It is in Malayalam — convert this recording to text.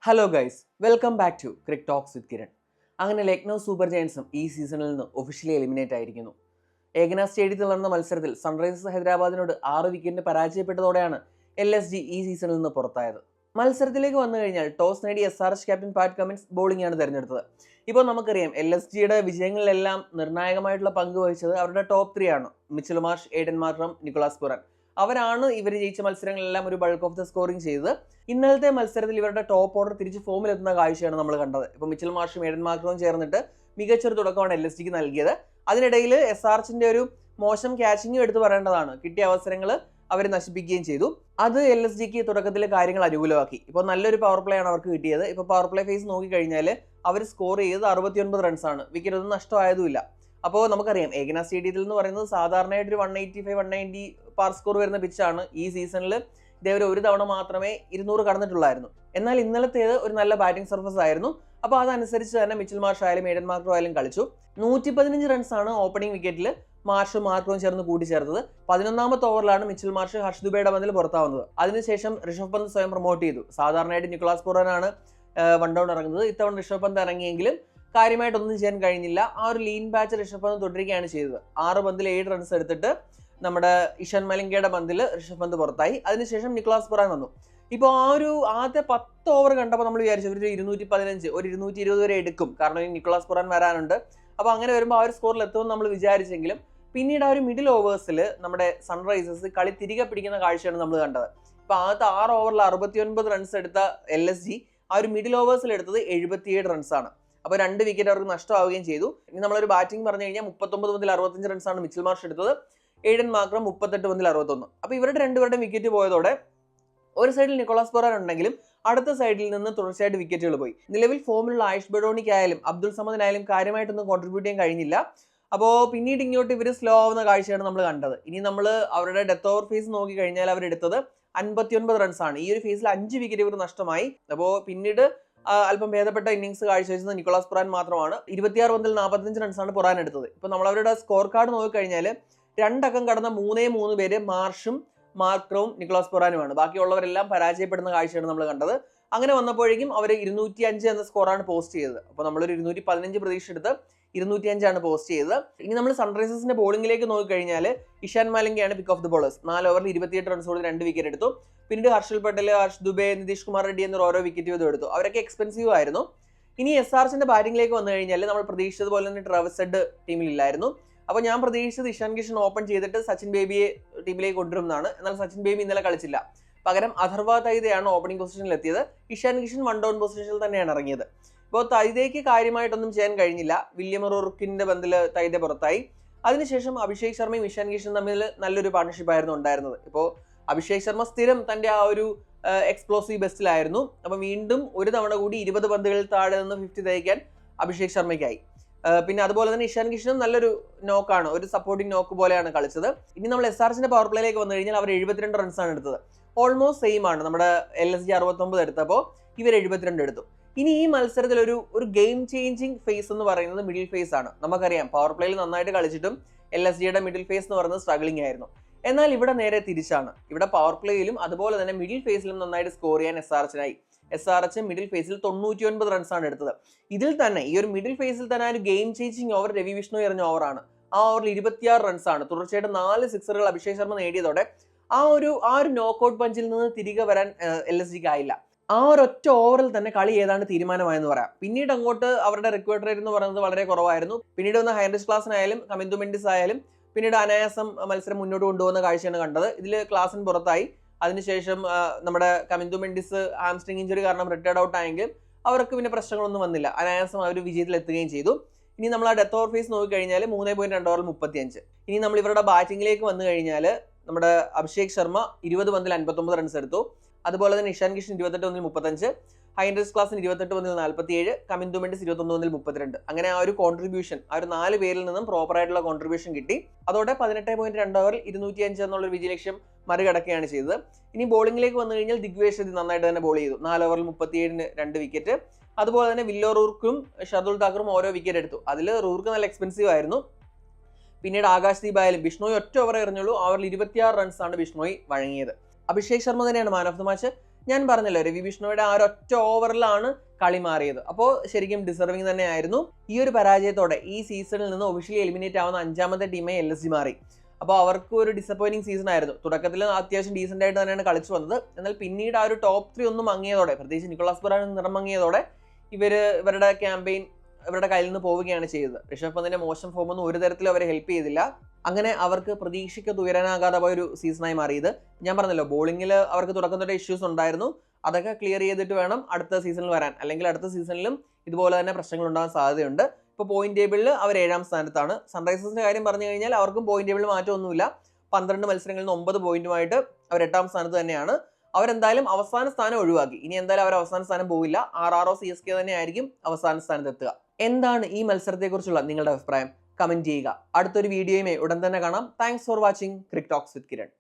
Hello guys, welcome back to cric talks with Kiran. അങ്ങനെ ലക്നൗ സൂപ്പർ ജയൻസും ഈ സീസണിൽ നിന്ന് ഒഫീഷ്യലി എലിമിനേറ്റ് ആയിരിക്കുന്നു. ഏകനാഥ് സ്റ്റേഡിയത്തിൽ നടന്ന മത്സരത്തിൽ സൺറൈസേഴ്സ് ഹൈദരാബാദിനോട് 6 വിക്കറ്റിന് പരാജയപ്പെട്ടതോടെയാണ് LSG ഈ സീസണിൽ നിന്ന് പുറത്തായത്. മത്സരത്തിലേക്ക് വന്നു കഴിഞ്ഞാൽ ടോസ് നേടി SRH captain Pat Cummins bowling ആണ് തിരഞ്ഞെടുത്തത്. ഇപ്പോൾ നമുക്കറിയാം LSGയുടെ വിജയങ്ങളിലെല്ലാം നിർണായകമായിട്ടുള്ള പങ്ക് വഹിച്ചത് അവരുടെ ടോപ്പ് 3 ആണ്. Mitchell Marsh, Aiden Markram, Nicholas Pooran. അവരാണ് ഇവർ ജയിച്ച മത്സരങ്ങളെല്ലാം ഒരു ബൾക്ക് ഓഫ് ദ സ്കോറിംഗ് ചെയ്തത്. ഇന്നലത്തെ മത്സരത്തിൽ ഇവരുടെ ടോപ്പ് ഓർഡർ തിരിച്ച് ഫോമിലെത്തുന്ന കാഴ്ചയാണ് നമ്മൾ കണ്ടത്. ഇപ്പോൾ മിച്ചൽ മാർഷും എയ്ഡൻ മാർക്രവും ചേർന്നിട്ട് മികച്ചൊരു തുടക്കമാണ് LSGക്ക് നൽകിയത്. അതിനിടയിൽ SRHന്റെ ഒരു മോശം ക്യാച്ചിങ്ങും എടുത്ത് പറയേണ്ടതാണ്. കിട്ടിയ അവസരങ്ങൾ അവർ നശിപ്പിക്കുകയും ചെയ്തു. അത് LSGക്ക് തുടക്കത്തിൽ കാര്യങ്ങൾ അനുകൂലമാക്കി. ഇപ്പോൾ നല്ലൊരു പവർ പ്ലേ ആണ് അവർക്ക് കിട്ടിയത്. ഇപ്പോൾ പവർ പ്ലേ ഫേസ് നോക്കിക്കഴിഞ്ഞാൽ അവർ സ്കോർ ചെയ്തത് 69 റൺസാണ്. വിക്കറ്റ് ഒന്നും നഷ്ടമായതുമില്ല. അപ്പോൾ നമുക്കറിയാം ഏകനാഥ് സ്റ്റേഡിയത്തിൽ എന്ന് പറയുന്നത് സാധാരണയായിട്ട് ഒരു 185-190 പാർ സ്കോർ വരുന്ന പിച്ചാണ്. ഈ സീസണിൽ ഇതേവരെ ഒരു തവണ മാത്രമേ 200 കടന്നിട്ടുള്ളായിരുന്നു. എന്നാൽ ഇന്നലത്തേത് ഒരു നല്ല ബാറ്റിംഗ് സർഫസ് ആയിരുന്നു. അപ്പോൾ അതനുസരിച്ച് തന്നെ മിച്ചൽ മാർഷ് ആയാലും എയ്ഡൻ മാർക്രോ ആയാലും കളിച്ചു. 115 റൺസാണ് ഓപ്പണിംഗ് വിക്കറ്റിൽ മാർഷും മാർക്രവും ചേർന്ന് കൂട്ടിച്ചേർത്തത്. 11ാമത്തെ ഓവറിലാണ് മിച്ചൽ മാർഷ് ഹർഷ് ദുബൈയുടെ പന്തിൽ പുറത്താവുന്നത്. അതിനുശേഷം ഋഷഭ് പന്ത് സ്വയം പ്രൊമോട്ട് ചെയ്തു. സാധാരണയായിട്ട് നിക്കോളാസ് പുറാനാണ് വൺ ഡൗൺ ഇറങ്ങുന്നത്. ഇത്തവണ ഋഷഭ് പന്ത് ഇറങ്ങിയെങ്കിലും കാര്യമായിട്ടൊന്നും ചെയ്യാൻ കഴിഞ്ഞില്ല. ആ ഒരു ലീൻ ബാച്ച് ഋഷഭ് പന്ത് തുടരുകയാണ് ചെയ്തത്. 6 പന്തിൽ 7 റൺസ് എടുത്തിട്ട് നമ്മുടെ ഇഷാൻ മലിംഗയുടെ പന്തിൽ ഋഷഭ് പന്ത് പുറത്തായി. അതിനുശേഷം നിക്കോളാസ് പുറാൻ വന്നു. ഇപ്പോൾ ആ ഒരു ആദ്യത്തെ 10 ഓവർ കണ്ടപ്പോൾ നമ്മൾ വിചാരിച്ചു ഒരു 215, ഒരു 220 വരെ എടുക്കും. കാരണം ഈ നിക്കോളാസ് പുറാൻ വരാനുണ്ട്. അപ്പോൾ അങ്ങനെ വരുമ്പോൾ ആ ഒരു സ്കോറിൽ എത്തുമെന്ന് നമ്മൾ വിചാരിച്ചെങ്കിലും പിന്നീട് ആ ഒരു മിഡിൽ ഓവേഴ്സിൽ നമ്മുടെ സൺറൈസേഴ്സ് കളി തിരികെ പിടിക്കുന്ന കാഴ്ചയാണ് നമ്മൾ കണ്ടത്. ഇപ്പോൾ ആദ്യത്തെ 6 ഓവറിൽ 69 റൺസ് എടുത്ത LSG ആ ഒരു മിഡിൽ ഓവേഴ്സിൽ എടുത്തത് 77 റൺസാണ്. അപ്പോൾ 2 വിക്കറ്റ് അവർക്ക് നഷ്ടമാവുകയും ചെയ്തു. ഇനി നമ്മളൊരു ബാറ്റിംഗ് പറഞ്ഞു കഴിഞ്ഞാൽ 39 പന്തിൽ 65 റൺസാണ് മിച്ചൽ മാർഷ് എടുത്തത്. എയ്ഡൻ മാർക്രം 38 പന്തിൽ 61. അപ്പോൾ ഇവരുടെ രണ്ടുപേരുടെ വിക്കറ്റ് പോയതോടെ ഒരു സൈഡിൽ നിക്കോളാസ് പുറാൻ ഉണ്ടെങ്കിലും അടുത്ത സൈഡിൽ നിന്ന് തുടർച്ചയായിട്ട് വിക്കറ്റുകൾ പോയി. നിലവിൽ ഫോമിലുള്ള ആയുഷ് ബഡോണിക്കായാലും അബ്ദുൾ സമദിനായാലും കാര്യമായിട്ടൊന്നും കോൺട്രിബ്യൂട്ട് ചെയ്യാൻ കഴിഞ്ഞില്ല. അപ്പോൾ പിന്നീട് ഇങ്ങോട്ട് ഇവർ സ്ലോ ആവുന്ന കാഴ്ചയാണ് നമ്മൾ കണ്ടത്. ഇനി നമ്മൾ അവരുടെ ഡെത്ത് ഓവർ ഫേസ് നോക്കി കഴിഞ്ഞാൽ അവരെടുത്തത് 59 റൺസാണ്. ഈ ഒരു ഫേസിൽ 5 വിക്കറ്റ് ഇവർ നഷ്ടമായി. അപ്പോൾ പിന്നീട് അല്പം ഭേദപ്പെട്ട ഇന്നിംഗ്സ് കാഴ്ചവെച്ചത് നിക്കോളാസ് പുറാൻ മാത്രമാണ്. 26 പന്തിൽ 45 റൺസാണ് പുറാൻ എടുത്തത്. ഇപ്പോൾ നമ്മൾ അവരുടെ സ്കോർ കാർഡ് നോക്കിക്കഴിഞ്ഞാൽ 2 അക്കം കടന്ന 3 പേര് മാർഷും മാർക്രവും നിക്കോളാസ് പുറാനുമാണ്. ബാക്കിയുള്ളവരെല്ലാം പരാജയപ്പെടുന്ന കാഴ്ചയാണ് നമ്മൾ കണ്ടത്. അങ്ങനെ വന്നപ്പോഴേക്കും അവർ 205 എന്ന സ്കോറാണ് പോസ്റ്റ് ചെയ്തത്. അപ്പോൾ നമ്മളൊരു 215 പ്രതീക്ഷ എടുത്ത് 205 പോസ്റ്റ് ചെയ്തത്. ഇനി നമ്മൾ സൺറൈസേഴ്സിന്റെ ബോളിംഗിലേക്ക് നോക്കിക്കഴിഞ്ഞാൽ ഇഷാൻ മലിംഗയാണ് പിക്ക് ഓഫ് ദി ബോളേഴ്സ്. 4 ഓവറിൽ 28 റൺസോട് 2 വിക്കറ്റ് എടുത്തു. പിന്നീട് ഹർഷൽ പട്ടേൽ, ഹർഷ് ദുബെ, നിതീഷ് കുമാർ റെഡ്ഡി എന്നൊരു ഓരോ വിക്കറ്റ് വീതം എടുത്തു. അവരൊക്കെ എക്സ്പെൻസീവ് ആയിരുന്നു. ഇനി SRHന്റെ ബാറ്റിംഗിലേക്ക് വന്നു കഴിഞ്ഞാൽ നമ്മൾ പ്രതീക്ഷിച്ചതുപോലെ തന്നെ ട്രാവിസ് ഹെഡ് ടീമിലില്ലായിരുന്നു. അപ്പോൾ ഞാൻ പ്രതീക്ഷിച്ചത് ഇഷാൻ കിഷൻ ഓപ്പൺ ചെയ്തിട്ട് സച്ചിൻ ബേബിയെ ടീമിലേക്ക് കൊണ്ടുവരുന്നതാണ്. എന്നാൽ സച്ചിൻ ബേബി ഇന്നലെ കളിച്ചില്ല. പകരം അഥർവ തൈതയാണ് ഓപ്പണിംഗ് പൊസിഷനിൽ എത്തിയത്. ഇഷാൻ കിഷൻ വൺ ഡൗൺ പൊസിഷനിൽ തന്നെയാണ് ഇറങ്ങിയത്. ഇപ്പോൾ തൈതയ്ക്ക് കാര്യമായിട്ടൊന്നും ചെയ്യാൻ കഴിഞ്ഞില്ല. വില്യം റൂർക്കിന്റെ ബന്തിൽ തൈത പുറത്തായി. അതിനുശേഷം അഭിഷേക് ശർമ്മയും ഇഷാൻ കിഷനും തമ്മിൽ നല്ലൊരു പാർട്ണർഷിപ്പ് ആയിരുന്നു ഉണ്ടായിരുന്നത്. ഇപ്പോൾ അഭിഷേക് ശർമ്മ സ്ഥിരം തന്റെ ആ ഒരു എക്സ്പ്ലോസീവ് ബെസ്റ്റിലായിരുന്നു. അപ്പോൾ വീണ്ടും ഒരു തവണ കൂടി 20 പന്തുകളിൽ താഴെ നിന്ന് 50 തയ്ക്കാൻ അഭിഷേക് ശർമ്മയ്ക്കായി. പിന്നെ അതുപോലെ തന്നെ ഇഷാൻ കിഷനും നല്ലൊരു നോക്കാണ്, ഒരു സപ്പോർട്ടിംഗ് നോക്ക് പോലെയാണ് കളിച്ചത്. ഇനി നമ്മൾ SRHന്റെ പവർ പ്ലേയിലേക്ക് വന്നു കഴിഞ്ഞാൽ അവർ 72 റൺസാണ് എടുത്തത്. ഓൾമോസ്റ്റ് സെയിം ആണ്. നമ്മുടെ LSG 69 എടുത്തപ്പോൾ ഇവർ 72 എടുത്തു. ഇനി ഈ മത്സരത്തിൽ ഒരു ഗെയിം ചേഞ്ചിങ് ഫേസ് എന്ന് പറയുന്നത് മിഡിൽ ഫേസ് ആണ്. നമുക്കറിയാം പവർ പ്ലേയിൽ നന്നായിട്ട് കളിച്ചിട്ടും LSGയുടെ മിഡിൽ ഫേസ് എന്ന് പറയുന്നത് സ്ട്രഗ്ലിംഗ് ആയിരുന്നു. എന്നാൽ ഇവിടെ നേരെ തിരിച്ചാണ്. ഇവിടെ പവർ പ്ലേയിലും അതുപോലെ തന്നെ മിഡിൽ ഫേസിലും നന്നായിട്ട് സ്കോർ ചെയ്യാൻ SRHനായി. SRH മിഡിൽ ഫേസിൽ 99 റൺസാണ് എടുത്തത്. ഇതിൽ തന്നെ ഈ ഒരു മിഡിൽ ഫേസിൽ തന്നെ ഒരു game changing over Ravi Vishnu എറിഞ്ഞ ഓവറാണ്. ആ ഓവറിൽ 26 റൺസാണ്. തുടർച്ചയായിട്ട് 4 സിക്സറുകൾ അഭിഷേക് ശർമ്മ നേടിയതോടെ ആ ഒരു നോക്കൌട്ട് പഞ്ചിൽ നിന്ന് തിരികെ വരാൻ LSGക്ക് ആയില്ല. ആ ഒരൊറ്റ ഓവറിൽ തന്നെ കളി ഏതാണ്ട് തീരുമാനമായെന്ന് പറയാം. പിന്നീട് അങ്ങോട്ട് അവരുടെ റിക്വയർഡ് റേറ്റ് എന്ന് പറയുന്നത് വളരെ കുറവായിരുന്നു. പിന്നീട് വന്ന ഹൈൻറിച്ച് ക്ലാസനായാലും കമിന്ദു മെൻഡിസ് ആയാലും പിന്നീട് അനായാസം മത്സരം മുന്നോട്ട് കൊണ്ടുപോകുന്ന കാഴ്ചയാണ് കണ്ടത്. ഇതിൽ ക്ലാസൻ പുറത്തായി. അതിനുശേഷം നമ്മുടെ കമിന്ദു മെൻഡിസ് ഹാംസ്ട്രിങ് ഇഞ്ചുറി കാരണം റിട്ടയർഡ് ഔട്ട് ആയെങ്കിലും അവർക്ക് പിന്നെ പ്രശ്നങ്ങളൊന്നും വന്നില്ല. അനായാസം അവർ വിജയത്തിൽ എത്തുകയും ചെയ്തു. ഇനി നമ്മൾ ആ ഡെത്ത് ഓവർ ഫേസ് നോക്കി കഴിഞ്ഞാൽ 3.2 ഓവറിൽ 35. ഇനി നമ്മൾ ഇവരുടെ ബാറ്റിംഗിലേക്ക് വന്നു കഴിഞ്ഞാൽ നമ്മുടെ അഭിഷേക് ശർമ്മ 20 പന്തിൽ 59 റൺസ് എടുത്തു. അതുപോലെ തന്നെ ഇഷാൻ കിഷൻ 28 പന്തിൽ 35, ഹൈൻറിച്ച് ക്ലാസിന് 28 പന്തിൽ 47, കമിന്ദു മെൻഡിസ് 21 പന്തിൽ 32. അങ്ങനെ ആ ഒരു കോൺട്രിബ്യൂഷൻ ആ ഒരു 4 പേരിൽ നിന്നും പ്രോപ്പർ ആയിട്ടുള്ള കോൺട്രിബ്യൂഷൻ കിട്ടി. അതോടെ 18.2 ഓവറിൽ 205 എന്നുള്ള വിജയലക്ഷ്യം മറികടക്കുകയാണ് ചെയ്തത്. ഇനി ബോളിംഗിലേക്ക് വന്നു കഴിഞ്ഞാൽ ദിഗ്വേഷ് നന്നായിട്ട് തന്നെ ബോൾ ചെയ്തു. 4 ഓവറിൽ 37 2 വിക്കറ്റ്. അതുപോലെ തന്നെ വില്ലോ റൂർക്കും ഷർദുൽ താക്കറും ഓരോ വിക്കറ്റ് എടുത്തു. അതിൽ റൂർക്ക് നല്ല എക്സ്പെൻസീവ് ആയിരുന്നു. പിന്നീട് ആകാശ് ദീപ് ആയാലും ബിഷ്ണോയ് ഒറ്റ ഓവർ എറിഞ്ഞുള്ളൂ. ഓവറിൽ 26 റൺസാണ് ബിഷ്ണോയ് വഴങ്ങിയത്. അഭിഷേക് ശർമ്മ തന്നെയാണ് മാൻ ഓഫ് ദ മാച്ച്. ഞാൻ പറഞ്ഞല്ലോ രവി ബിഷ്ണോയുടെ ആ ഒരൊറ്റ ഓവറിലാണ് കളി മാറിയത്. അപ്പോൾ ശരിക്കും ഡിസർവിങ് തന്നെയായിരുന്നു. ഈ ഒരു പരാജയത്തോടെ ഈ സീസണിൽ നിന്ന് ഒഫീഷ്യലി എലിമിനേറ്റ് ആവുന്ന 5ാമത്തെ ടീമായി LSG മാറി. അപ്പോൾ അവർക്ക് ഒരു ഡിസപ്പോയിന്റിങ് സീസൺ ആയിരുന്നു. തുടക്കത്തിൽ അത്യാവശ്യം ഡീസൻ്റ് ആയിട്ട് തന്നെയാണ് കളിച്ചു വന്നത്. എന്നാൽ പിന്നീട് ആ ഒരു ടോപ്പ് 3 ഒന്നും മങ്ങിയതോടെ, പ്രത്യേകിച്ച് നിക്കോളാസ് പുരാൻ നിറം മങ്ങിയതോടെ ഇവരുടെ ക്യാമ്പയിൻ ഇവരുടെ കയ്യിൽ നിന്ന് പോവുകയാണ് ചെയ്തത്. ഋഷഭ് പന്തിന്റെ മോശം ഫോമൊന്നും ഒരു തരത്തിലും അവരെ ഹെൽപ്പ് ചെയ്തില്ല. അങ്ങനെ അവർക്ക് പ്രതീക്ഷയ്ക്ക് ഉയരാനാകാതെ പോയ ഒരു സീസണായി മാറിയത്. ഞാൻ പറഞ്ഞല്ലോ ബോളിങ്ങിൽ അവർക്ക് തുടക്കം തൊട്ടേ ഇഷ്യൂസ് ഉണ്ടായിരുന്നു. അതൊക്കെ ക്ലിയർ ചെയ്തിട്ട് വേണം അടുത്ത സീസണിൽ വരാൻ. അല്ലെങ്കിൽ അടുത്ത സീസണിലും ഇതുപോലെ തന്നെ പ്രശ്നങ്ങൾ ഉണ്ടാകാൻ സാധ്യതയുണ്ട്. ഇപ്പോൾ പോയിന്റ് ടേബിളിൽ അവർ 7ാം സ്ഥാനത്താണ്. സൺറൈസേഴ്സിന്റെ കാര്യം പറഞ്ഞു കഴിഞ്ഞാൽ അവർക്കും പോയിന്റ് ടേബിളിൽ മാറ്റമൊന്നുമില്ല. 12 മത്സരങ്ങളിൽ നിന്ന് 9 പോയിന്റുമായിട്ട് അവർ 8ാം സ്ഥാനത്ത് തന്നെയാണ്. അവരെന്തായാലും അവസാന സ്ഥാനം ഒഴിവാക്കി. ഇനി എന്തായാലും അവർ അവസാന സ്ഥാനം പോവില്ല. RRO CSK തന്നെ ആയിരിക്കും അവസാന സ്ഥാനത്ത് എത്തുക. എന്താണ് ഈ മത്സരത്തെക്കുറിച്ചുള്ള നിങ്ങളുടെ അഭിപ്രായം? കമന്റ് ചെയ്യുക. അടുത്തൊരു വീഡിയോയുമായി ഉടൻ തന്നെ കാണാം. Thanks for watching cric talks with Kiran.